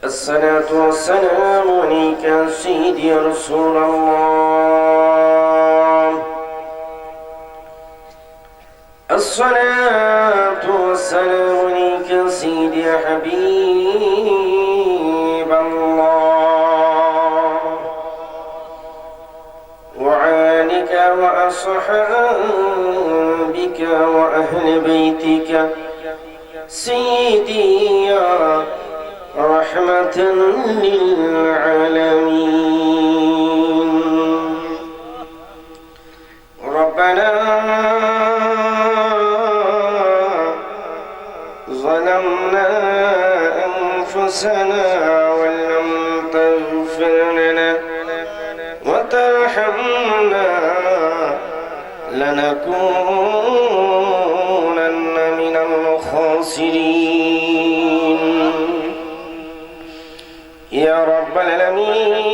الصلاة والسلام عليك يا سيدي يا رسول الله. الصلاة والسلام عليك يا سيدي يا حبيب الله، وعليك وأصحابك وأهل بيتك سيدي يا رحمة للعالمين. ربنا ظلمنا أنفسنا وإن لم تغفر لنا وترحمنا لنكونن من الخاسرين يا رب العالمين।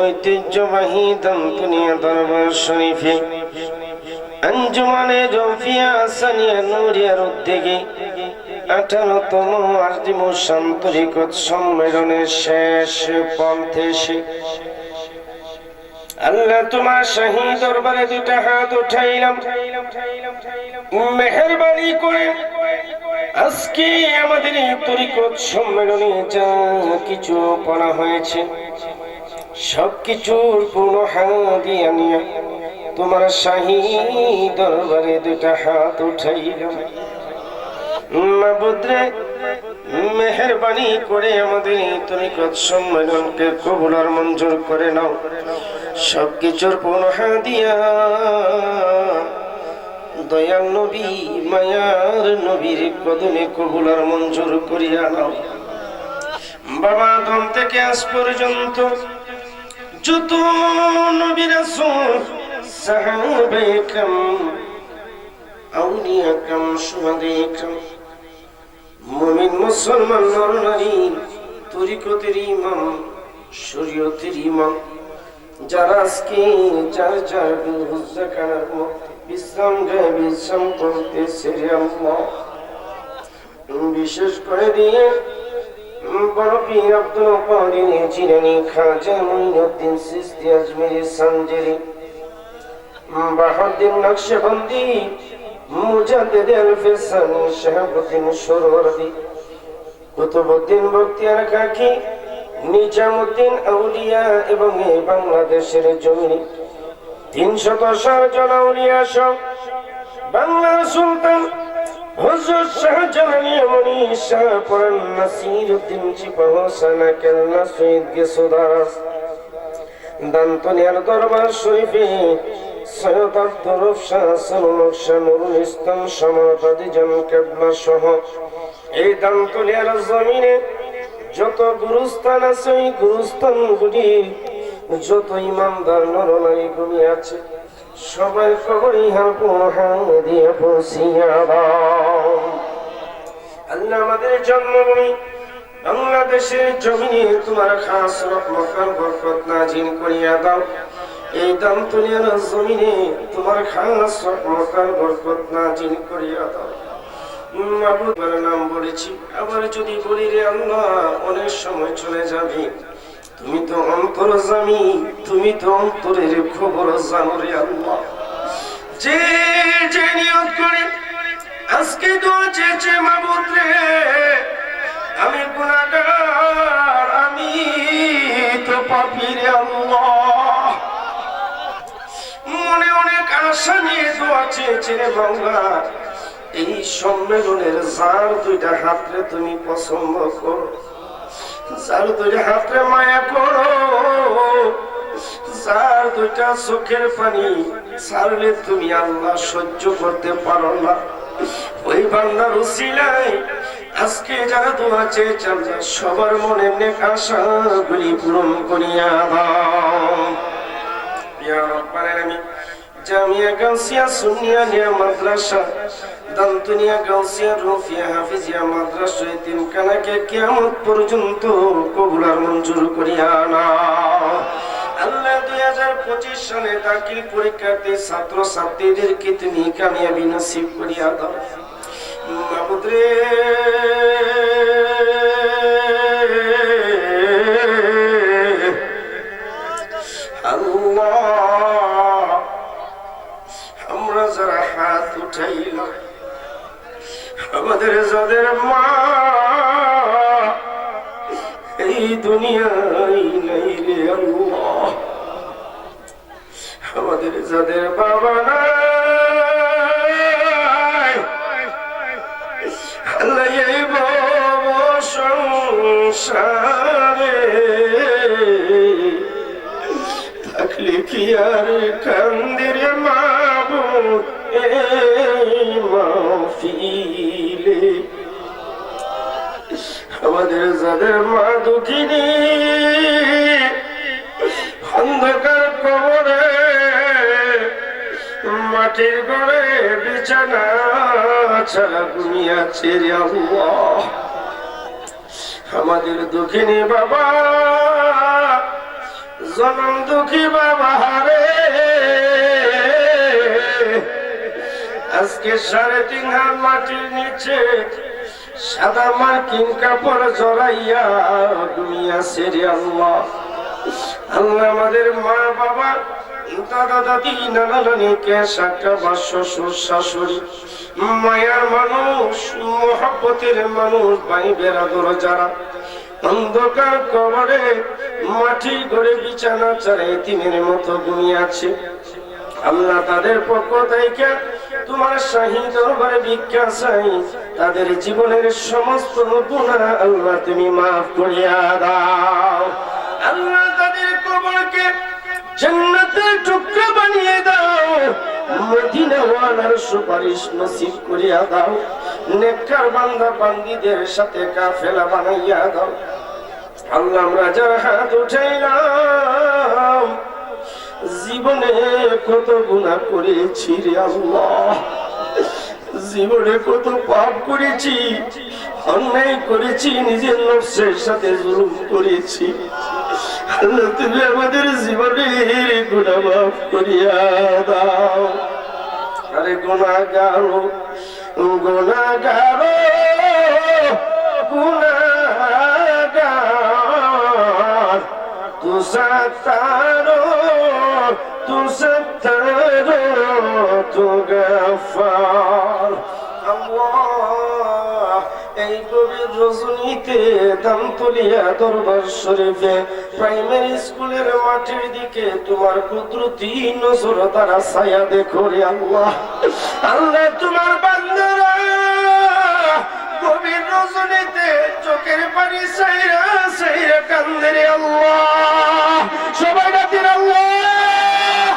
ঐতিহ্যবাহী দান্তনিয়া দরবার শরীফে আঞ্জুমানে জৌফিয়া সানিয়া নূরিয়ার উদ্যোগে 18তম আজম শান্তরিকত সম্মেলনের শেষ পন্থে এসে আল্লাহ তোমার শাহী দরবারে দুটা হাত উঠাইলাম, মেহেরবানি করে আজকে আমাদের এই তরিকত সম্মেলনে যা কিছু পড়া হয়েছে সবকিছুর পূর্ণ হাদিয়া নিয়ে তোমার শাহী দরবারে দুটা হাত উঠাইলাম। মাবুদ রে, মেহেরবানি করে আমাদের এই তরিকত সম্মেলনকে কবুল আর মঞ্জুর করে নাও। সবকিছুর পূর্ণ হাদিয়া দয়াল নবী মায়ার নবীর কদমে কবুল আর মঞ্জুর করিয়া নাও। বাবা আদম থেকে আজ পর্যন্ত যত নবী রাসূল সাহাবায়ে কেরাম আউলিয়া কেরাম শুহাদায়ে কেরাম মুমিন মুসলমান নরনারী তরিকতের ইমাম শরীয়তের ইমাম যারা আজকে যার যার হুজ্জাখানার মধ্যে বিশ্রাম গায়ে বিশ্রাম করতেছে রে আল্লাহ, বিশেষ করে দিয়ে বড় পীর আব্দুল কাদের জিলানী, খাজা মুঈনুদ্দিন চিশতি আজমিরি সানজারি, বাহাউদ্দিন নকশবন্দি, মুজাদ্দিদ আল-ফিসানি, শাহাবুদ্দিন সুহরাওয়ার্দী, কুতুবউদ্দিন বখতিয়ার কাকি, নিজামুদ্দিন আউলিয়া এবং এই বাংলাদেশের জমিনে 360 জন আউলিয়া সহ বাংলার সুলতান হুজুর শাহজালাল ইয়ামানি শাহপুরান নাসিরউদ্দিন চিপাহসানা কেল্লা শহীদ গেসুদাস দান্তনিয়ার দরবার শরীফে সৈয়দ আব্দুর রউফ শাহ নকশা নুরুল ইসলাম সমাজবাদী জন কেবলা সহ এই দান্তনিয়ার জমিনে যত গুরুস্থান আছে ওই গুরুস্থানগুলি যত ইমানদার নরনারী গুলি আছে সবাই কবর ইহার দিয়ে পৌঁছিয়া দাও। আল্লাহ আমাদের জন্মভূমি বাংলাদেশের জমিনে তোমার খাস রহমত আর বরকত নাজিল করিয়া দাও। এই দামতুলিয়ার জমিনে তোমার খাস রহমত আর বরকত নাজিল করিয়া দাও। মাবুদের নাম বলেছি, আবার যদি বলি রে আল্লাহ অনেক সময় চলে যাবে। তুমি তো অন্তর্যামী, তুমি তো অন্তরের খবর জানো রে আল্লাহ। যে যে নিয়ত করে আজকে দোয়া চেয়েছে মাবুদ রে, আমি গুনাহগার, আমি তো পাপী রে আল্লাহ। মনে অনেক আশা নিয়ে দোয়া চেয়েছে রে বাংলা। এই সম্মেলনের যার দুইটা হাতরে তুমি পছন্দ করো, যার দুইটা হাতরে মায়া করো, যার দুইটা চোখের পানি ছাড়লে তুমি আল্লাহ সহ্য করতে পারো না, ওই বান্দার উসিলায় আজকে যারা দোয়া চেয়েছে আল্লাহ সবার মনে নেক আশাগুলি পূরণ করিয়া দাও ইয়া রাব্বাল আলামিন। জামিয়া গাউসিয়া সুন্নিয়া নিয়া মাদ্রাসা দান্তনিয়া গাউসিয়া রুফিয়া হাফিজিয়া মাদ্রাসা তিনখানাকে কিয়ামত পর্যন্ত কবুল আর মঞ্জুর করিয়া নাও আল্লাহ। 2025 সালে দাখিল পরীক্ষার্থী ছাত্র ছাত্রীদেরকে তুমি কামিয়াবি নসিব করিয়া দাও। মাবুদ রে, আল্লাহ আমরা যারা হাত উঠাইলাম, আমাদের যাদের মা এই দুনিয়ায় নাই রে আল্লাহ, আমাদের যাদের বাবা নাই আল্লাহ, এই ভব সংসারে থাকলে কি আর কান্দের মাবুদ এই মাহফিলে। আমাদের যাদের মা দুঃখিনী অন্ধকার কবরে মাটির ঘরে বিছানা ছাড়া ঘুমিয়েছে রে আল্লাহ, আমাদের দুঃখিনী বাবা, জনম দুঃখী বাবা রে, আজকে 3.5 হাত মাটির নিচে সাদা মার্কিন কাপড় জড়াইয়া ঘুমিয়েছে রে আল্লাহ। আল্লাহ আমাদের মা বাবা, দাদা দাদি, নানা নানি, কেশাটা বা শ্বশুর শাশুড়ি, মায়ার মানুষ, মহব্বতের মানুষ, ভাই বেরাদর যারা অন্ধকার কবরে মাটি গড়ে বিছানা চারে এতিমের মতো ঘুমিয়ে আছে, আল্লাহ তাদের পক্ষ থেকে তোমার শাহী দরবারে ভিক্ষা চাই, তাদের জীবনের সমস্ত গুনাহ আল্লাহ তুমি মাফ করিয়া দাও। আল্লাহ তাদের কবরকে জান্নাতের টুকরা বানিয়ে দাও, মদিনাওয়ালার সুপারিশ নসিব করিয়া দাও, নেককার বান্দা বান্দীদের সাথে কাফেলা বানাইয়া দাও। আল্লাহ আমরা যারা হাত উঠাইলাম, জীবনে কত গুনাহ করেছি রে আল্লাহ, জীবনে কত পাপ করেছি, অন্যায় করেছি, নিজের নফসের সাথে জুলুম করেছি। আল্লাহ তুমি আমাদের জীবনের গুনাহ মাফ করিয়া দাও। আরে গুনাহগার গুনাহগার গুনাহগার, তু সত্তারো তু সত্তারো তু গফফার। আল্লাহ এই গভীর রজনীতে দামতলিয়া দরবার শরীফে প্রাইমারি স্কুলের মাঠের দিকে তোমার কুদরতি নজর দ্বারা ছায়া দেখো রে আল্লাহ। আল্লাহ তোমার বান্দারা গভীর রজনীতে চোখের পানি ছাইরা ছাইরা কান্দে রে আল্লাহ। সবাই ডাকেন আল্লাহ,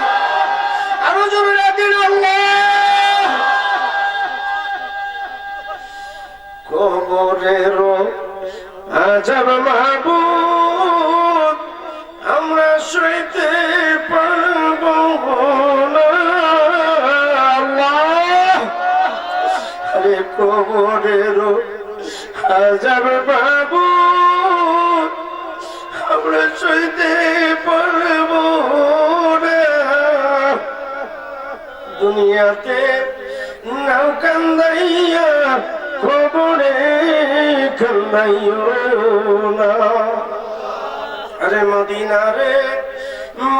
আরো জোরে ডাকেন আল্লাহ। কবরেরও আযাব মাবুদ আমরা সইতে পারব না আল্লাহ। আরে কবরেরও আযাব মাবুদ আমরা সইতে পারব না। দুনিয়াতে নাও কান্দাইয়া কবরে কান্দাইও না। আরে মদিনা রে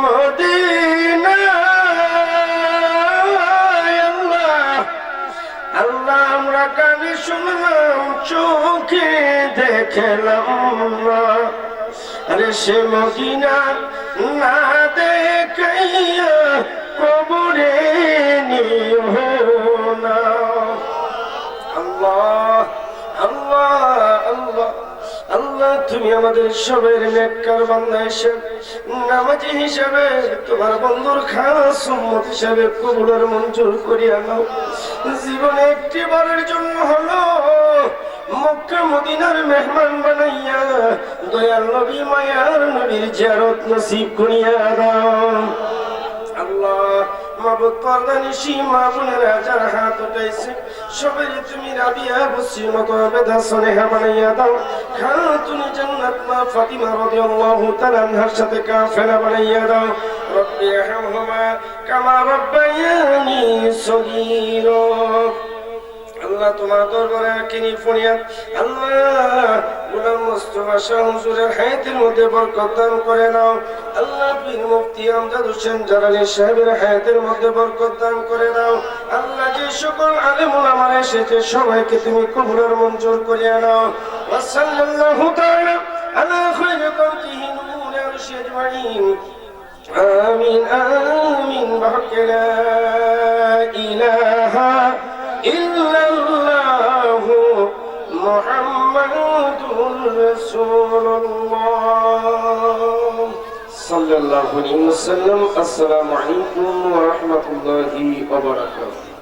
মদিনা, আল্লাহ আল্লাহ আমরা কানে শুনলাম, চোখে দেখলাম না। আরে সে মদিনা না দেখাইয়া কবরে নিও না। আল্লাহ আল্লাহ আল্লাহ আল্লাহ তুমি আমাদের সবের নেককার বান্দা হিসেবে, নামাজি হিসেবে, তোমার বন্ধুর খাস উম্মত হিসেবে কবুলের মঞ্জুর করিয়া নাও। জীবনে একটি বারের জন্য হলো মক্কা মদিনার মেহমান বানাইয়া দয়াল নবী মায়ার নবীর জিয়ারত নসিব করিয়া দাও। আল্লাহ মাবুদ পর্দানিশি মা বোনেরা যারা হাত উঠাইছে সবাই তুমি রাবিয়া বসির মতো বেদা সনেহা বানাইয়া দাও। খাতুনে জান্নাত মা ফাতিমা রাদিয়াল্লাহু তাআলা আনহার সাথে কাফেলা বানাইয়া দাও। রব্বি ইরহামহুমা কামা রাব্বায়ানি সগীরা। আল্লাহ তোমার দরবারে আকিনি ফরিয়াদ আল্লাহ গোলাম মুস্তাফা শাহ হুজুরের হায়াতের মধ্যে বরকত দান করে নাও আল্লাহ পীর মুফতি আমজাদ হোসেন জালালী সাহেবের হায়াতের মধ্যে বরকত দান করে নাও আল্লাহ যে সকল আলেম ওলামা এসেছে সবাইকে তুমি কবুলের মঞ্জুর করিয়া নাও ওয়া সাল্লাল্লাহু তাআলা আলা খায়রি খালকিহি নূর আরশি আজমাইন আমিন আমিন بحق لا إله إلا الله محمد رسول الله صلى الله عليه وسلم السلام عليكم ورحمة الله وبركاته